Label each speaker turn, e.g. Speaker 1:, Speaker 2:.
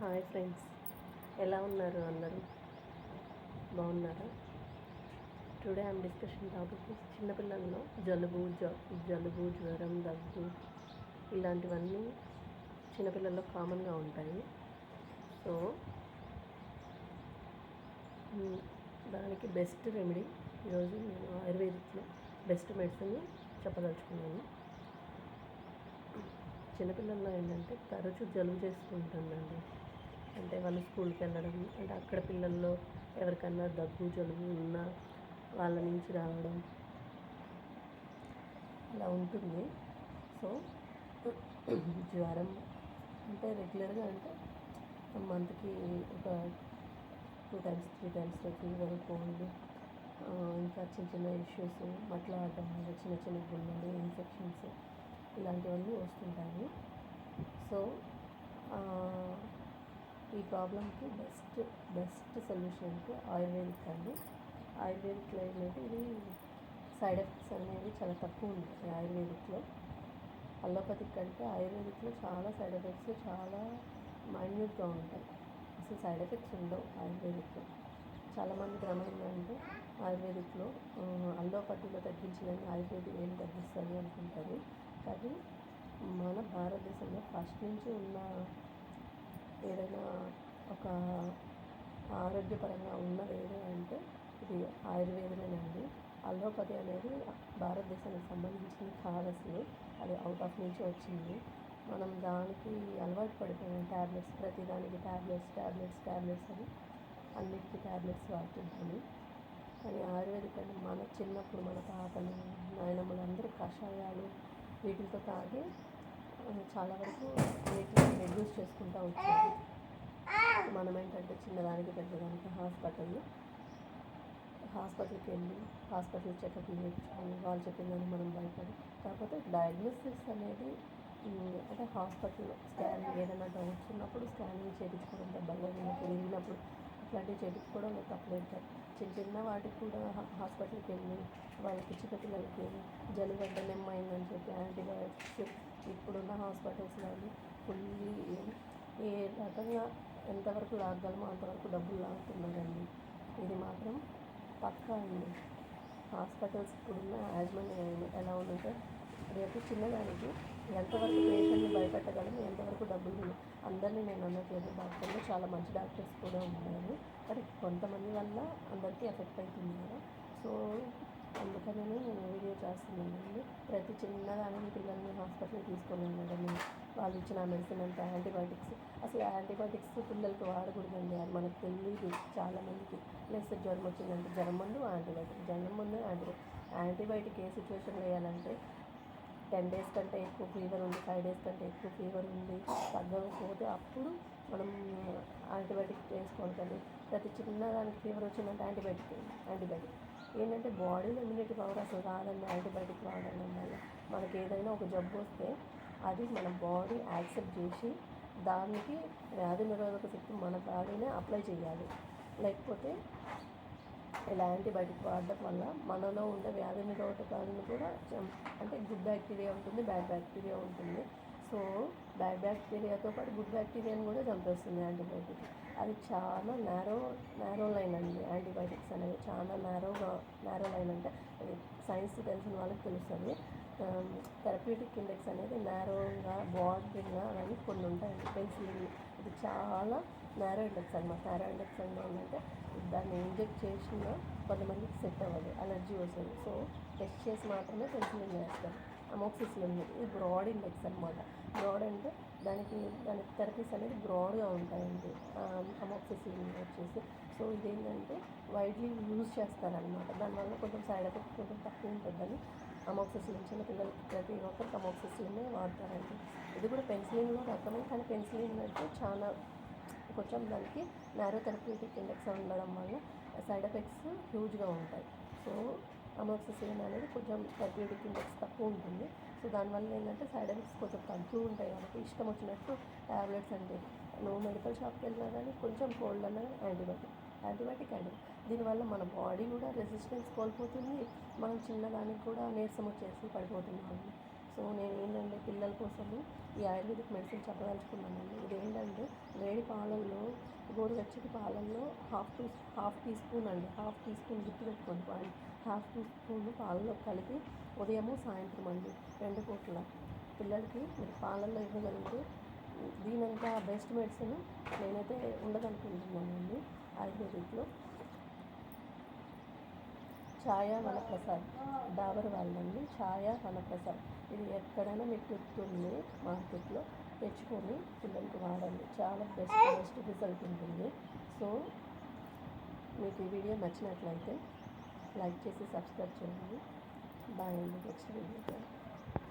Speaker 1: Hi friends, ఎలా ఉన్నారు అందరూ? బాగున్నారా? టుడే ఐమ్ డిస్కషన్ టాపిక్ చిన్నపిల్లల్లో జలుబు, జ్వరం, దగ్గు ఇలాంటివన్నీ చిన్నపిల్లల్లో కామన్గా ఉంటాయి. సో దానికి బెస్ట్ రెమెడీ ఈరోజు నేను ఆయుర్వేదిక్లో బెస్ట్ మెడిసిన్ చెప్పదలుచుకున్నాను. చిన్నపిల్లల్లో ఏంటంటే తరచూ జలుబు చేస్తూ ఉంటుందండి. అంటే వాళ్ళు స్కూల్కి వెళ్ళడం, అంటే అక్కడ పిల్లల్లో ఎవరికన్నా దగ్గు జలుబు ఉన్నా వాళ్ళ నుంచి రావడం అలా ఉంటుంది. సో జ్వరం అంటే రెగ్యులర్గా అంటే మంత్కి ఒక 2 times 3 times ఫీవర్, కోల్డ్, ఇంకా చిన్న చిన్న ఇష్యూస్, మట్లాడడం వల్ల చిన్న చిన్న గుళ్ళలు, ఇన్ఫెక్షన్స్ ఇలాంటివన్నీ వస్తుంటాయి. సో ఈ ప్రాబ్లంకి బెస్ట్ సొల్యూషన్ అంటే ఆయుర్వేదిక్ అండి. ఆయుర్వేదిక్లో ఏంటంటే ఇది సైడ్ ఎఫెక్ట్స్ అనేవి చాలా తక్కువ ఉంటాయి ఆయుర్వేదిక్లో. అలోపతిక్ కంటే ఆయుర్వేదిక్లో చాలా సైడ్ ఎఫెక్ట్స్ చాలా మైన్యూట్గా ఉంటాయి. అసలు సైడ్ ఎఫెక్ట్స్ ఉండవు ఆయుర్వేదిక్లో. చాలామంది ఏమైందంటే ఆయుర్వేదిక్లో అల్లోపతిలో తగ్గించిందని ఆయుర్వేదిక్ ఏం తగ్గిస్తుంది అనుకుంటారు. కానీ మన భారతదేశంలో ఫస్ట్ నుంచి ఉన్న ఏదైనా ఒక ఆరోగ్యపరంగా ఉన్నది ఏదంటే ఇది ఆయుర్వేదమేనండి. అల్లోపతి అనేది భారతదేశానికి సంబంధించింది కాదు, అసలు అది అవుట్ ఆఫ్ నుంచి వచ్చింది. మనం దానికి అలవాటు పడిపోయాం. ట్యాబ్లెట్స్, ప్రతిదానికి ట్యాబ్లెట్స్ అని అన్నిటికీ ట్యాబ్లెట్స్ వాడుతుంటాము. కానీ ఆయుర్వేదిక్ అంటే మన చిన్నప్పుడు మన తాతలు, నాయనమ్మలు అందరూ కషాయాలు వీటితో తాగి చాలా వరకు వీటిని రెడ్యూస్ చేసుకుంటూ వచ్చారు. మనం ఏంటంటే చిన్నదానికి పెద్దదానికి హాస్పిటల్కి వెళ్ళి హాస్పిటల్ చెకప్ చేయించుకొని వాళ్ళు చెప్పిందని మనం భయపడి, కాకపోతే డయాగ్నోసిస్ అనేది అంటే హాస్పిటల్లో స్కానింగ్ ఏదైనా డౌట్స్ ఉన్నప్పుడు స్కానింగ్ చేయించుకోవడం, దెబ్బలు తిరిగినప్పుడు అట్లాంటివి చేయించుకోవడం తప్పలేదు. చిన్న వాటికి కూడా హాస్పిటల్కి వెళ్ళి వాళ్ళకి చిన్నపిల్లలకి జలుబు అంటే నెమ్మైందని చెప్పి యాంటీబయాటిక్స్ ఇప్పుడున్న హాస్పిటల్స్ కానీ ఫుల్లీ ఏ రకంగా ఎంతవరకు లాగలమో అంతవరకు డబ్బులు లాగుతున్నారండి. ఇది మాత్రం పక్కా అండి. హాస్పిటల్స్ ఇప్పుడున్న యాజమాన్యం ఎలా ఉందంటే రేపు చిన్నదానికి ఎంతవరకు పేషెంట్ని భయపెట్టగలము, ఎంతవరకు డబ్బులు. అందరినీ నేను అనట్లేదు, డాక్టర్లు చాలా మంచి డాక్టర్స్ కూడా ఉన్నారు. కానీ కొంతమంది వల్ల అందరికీ ఎఫెక్ట్ అవుతుంది కదా. సో అందుకనే నేను వీడియో చేస్తున్నానండి. ప్రతి చిన్నదానికి పిల్లల్ని హాస్పిటల్కి తీసుకొని వెళ్ళడము, వాళ్ళు ఇచ్చిన మెడిసిన్ అంతా యాంటీబయాటిక్స్. అసలు యాంటీబయాటిక్స్ పిల్లలకి వాడకూడదండి, అది మనకు తెలియదు చాలామందికి. ప్లస్ జ్వరం వచ్చిందంటే జ్వరం ముందు యాంటీబయాటిక్ ఏ సిచ్యువేషన్లో వేయాలంటే 10 days కంటే ఎక్కువ ఫీవర్ ఉంది, 5 days కంటే ఎక్కువ ఫీవర్ ఉంది, తగ్గకపోతే అప్పుడు మనం యాంటీబయాటిక్ వేసుకోవాలి. కానీ ప్రతి చిన్నదానికి ఫీవర్ వచ్చిందంటే యాంటీబయాటిక్ ఏంటంటే బాడీలో ఇమ్యూనిటీ పవర్ అసలు రాదండి. యాంటీబయాటిక్ వాడడం వల్ల మనకి ఏదైనా ఒక జబ్బు వస్తే అది మన బాడీ యాక్సెప్ట్ చేసి దానికి వ్యాధి నిరోధక శక్తి మన బాడీనే అప్లై చేయాలి. లేకపోతే ఇలా యాంటీబయాటిక్ వాడడం వల్ల మనలో ఉండే వ్యాధి నిరోధకాలను కూడా అంటే గుడ్ బ్యాక్టీరియా ఉంటుంది, బ్యాడ్ బ్యాక్టీరియా ఉంటుంది. సో బ్యాడ్ బ్యాక్టీరియాతో పాటు గుడ్ బ్యాక్టీరియాని కూడా చంపేస్తుంది యాంటీబయాటిక్. అది చాలా నేరో లైన్ అండి. యాంటీబయాటిక్స్ అనేవి చాలా నేరో లైన్. అంటే సైన్స్ తెలిసిన వాళ్ళకి తెలుస్తుంది. థెరప్యూటిక్ ఇండెక్స్ అనేది నేరోగా, బార్డరింగ్గా అని కొన్ని ఉంటాయండి. పెన్సిలిన్ ఇది చాలా నేరో ఇండెక్స్ అనమాట. నేరో ఇండెక్స్ అంటే ఏంటంటే దాన్ని ఇంజెక్ట్ చేసిన కొంతమందికి సెట్ అవ్వదు, అలర్జీ వస్తుంది. సో టెస్ట్ చేసి మాత్రమే పెన్సిలిన్ వేస్తారు. అమోక్సిసిలిన్ ఇది బ్రాడ్ ఇండెక్స్ అనమాట. బ్రాడ్ అంటే దానికి థెరపీస్ అనేది బ్రాడ్గా ఉంటాయండి అమోక్సిసిలిన్ వచ్చేసి. సో ఇదేంటంటే వైడ్లీ యూజ్ చేస్తారనమాట. దానివల్ల కొంచెం సైడ్ ఎఫెక్ట్ కొంచెం తక్కువ ఉంటుందని అమోక్సిసిలిన్ చిన్నపిల్లలకి ప్రతి ఒక్కరికి అమోక్సిసిలిన్నే వాడతారండి. ఇది కూడా పెన్సిలిన్లో రకమే, కానీ పెన్సిలిన్ అంటే చాలా కొంచెం దానికి నేరో థెరప్యూటిక్ ఇండెక్స్ ఉండడం వల్ల సైడ్ ఎఫెక్ట్స్ హ్యూజ్గా ఉంటాయి. సో అమోక్సిసిలిన్ అనేది కొంచెం థెరప్యూటిక్ ఇండెక్స్ తక్కువ ఉంటుంది. సో దానివల్ల ఏంటంటే సైడ్ ఎఫెక్ట్స్ కొంచెం తక్కువ ఉంటాయి. కాబట్టి ఇష్టం వచ్చినట్టు ట్యాబ్లెట్స్ అంటే నువ్వు మెడికల్ షాప్కి వెళ్ళినా కానీ కొంచెం కోల్డ్ అన్న యాంటీబయాటిక్ దీనివల్ల మన బాడీ కూడా రెసిస్టెన్స్ కోల్పోతుంది. మనం చిన్నదానికి కూడా నీరసం వచ్చేసి పడిపోతున్నాము. సో నేను ఏంటంటే పిల్లల కోసము ఈ ఆయుర్వేదిక్ మెడిసిన్ చెప్పదలుచుకున్నానండి. ఇదేంటంటే వేడి పాలల్లో, గోరువెచ్చటి పాలల్లో హాఫ్ టీ స్పూన్ అండి, హాఫ్ టీ స్పూన్ గుర్తుపెట్టుకోండి పాయింట్, హాఫ్ టీ స్పూన్ పాలలో కలిపి ఉదయము సాయంత్రం అండి 2 పూట్ల పిల్లలకి మీరు పాలల్లో ఇవ్వగలిగితే దీనంత బెస్ట్ మెడిసిన్ నేనైతే ఉండదనుకుంటున్నానండి ఆయుర్వేదిక్లో. ఛాయా వనప్రసాద్, డాబర్ వాళ్ళండి, ఛాయా వనప్రసాద్. ఇది ఎక్కడైనా మీకు దొరుకుతుంది మార్కెట్లో, తెచ్చుకొని పిల్లలకి వాడండి. చాలా బెస్ట్ రిజల్ట్ ఉంటుంది. సో మీకు ఈ వీడియో నచ్చినట్లయితే లైక్ చేసి సబ్స్క్రైబ్ చేయండి. బాయ్ అండి, నెక్స్ట్ వీడియో.